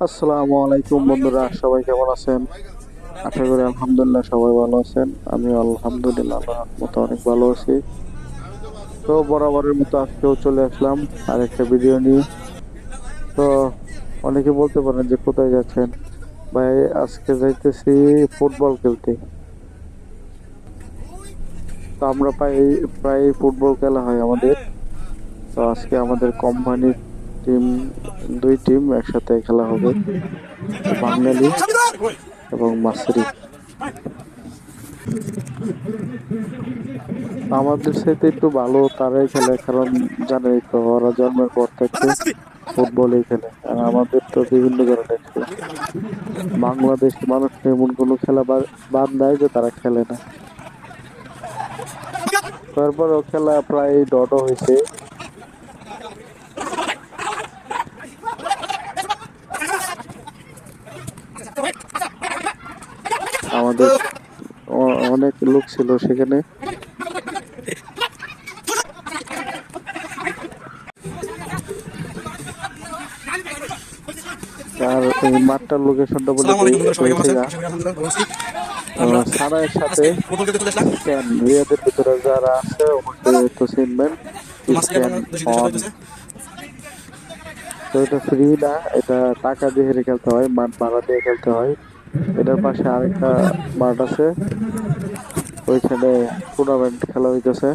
আসসালামু আলাইকুম বন্ধুরা, সবাই কেমন আছেন? আশা করি আলহামদুলিল্লাহ সবাই ভালো আছেন। আমি আলহামদুলিল্লাহ আল্লাহর মতো অনেক ভালো আছি। তো বরাবরের মতো আজকেও চলে আসলাম আর একটা ভিডিও নিয়ে। তো অনেকে বলতে পারেন যে কোথায় যাচ্ছেন ভাই? আজকে যাইতেছি ফুটবল খেলতে। তো আমরা প্রায় প্রায় ফুটবল খেলা হয় আমাদের। তো আজকে আমাদের কোম্পানির টিম, দুই টিম একসাথে খেলা হবে, বাঙালি এবং মাসরি। আমাদের সাথে একটু ভালো তারাই খেলে, কারণ জানেই তো ওরা জন্মের পর থেকে ফুটবলই খেলে। আর আমাদের তো বিভিন্ন ধরনের খেলা, বাংলাদেশের মানুষ এমন কোনো খেলা বাদ নাই যে তারা খেলে না। তারপরও খেলা প্রায় ডট হয়েছে। আমাদের অনেক লোক ছিল সেখানে। আর এই মাঠটার লোকেশনটা বলে সারায়ের সাথে স্ক্যান, রিয়াদের ভিতরে যারা আছে ওনাকে তো চিনবেন, স্ক্যান অন। তো এটা ফ্রি না, এটা টাকা দিয়ে হেরে খেলতে হয়, মাঠ ভাড়া দিয়ে খেলতে হয়। এটার পাশে আরেকটা মাঠ আছে, ওইখানে টুর্নামেন্ট খেলা হইতেছে।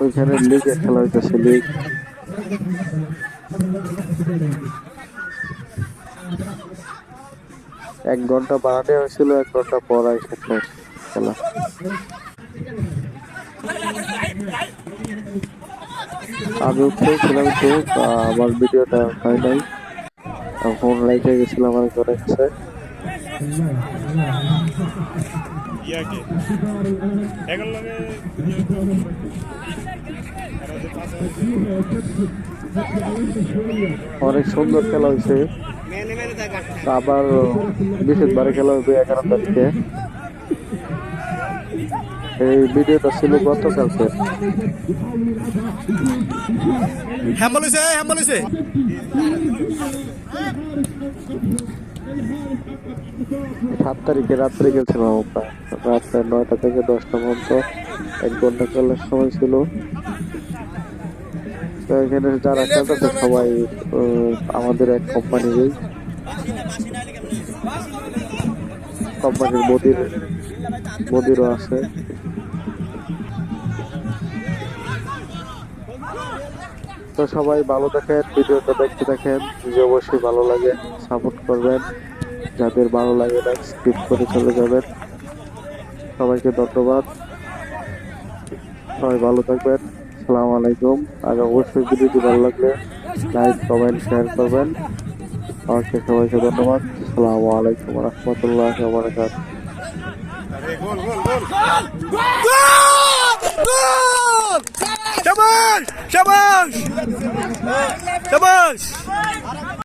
ওইখানে লিগে খেলা হইতেছে, লিগ। 1 ঘন্টা বাড়ানো হয়েছিল, 1 ঘন্টা পর এসে শেষ খেলা। আমি উঠতেছিলাম তো, আমার ভিডিওটা হয় নাই, ফোন রেখে গেছিলাম আমার ঘরে কাছে। অনেক সুন্দর খেলা হয়েছে। আবার বৃহস্পতিবারে খেলা হবে 11 তারিখে। এই ভিডিওটা ছিল গতকালকে। 7 তারিখে রাত্রে গেছিলাম আমরা, রাত্রে 9টা থেকে 10টা পর্যন্ত 1 ঘন্টা খেলার সময় ছিল। তো এখানে যারা খেলতেছে সবাই আমাদের এক কোম্পানিরই, কোম্পানির মোদিরও আছে। তো সবাই ভালো থাকেন, ভিডিওটা দেখতে থাকেন, যদি অবশ্যই ভালো লাগে সাপোর্ট করবেন, যাদের ভালো লাগে না স্কিপ করে চলে যাবেন। সবাইকে ধন্যবাদ, সবাই ভালো থাকবেন। আসসালামু আলাইকুম। আর অবশ্যই ভিডিওটি ভালো লাগলে লাইক, কমেন্ট, শেয়ার করবেন। ওকে, সবাইকে ধন্যবাদ। আসসালামু আলাইকুম ওয়া রাহমাতুল্লাহি ওয়া বারাকাতুহু। Shabash! Shabash! Shabash!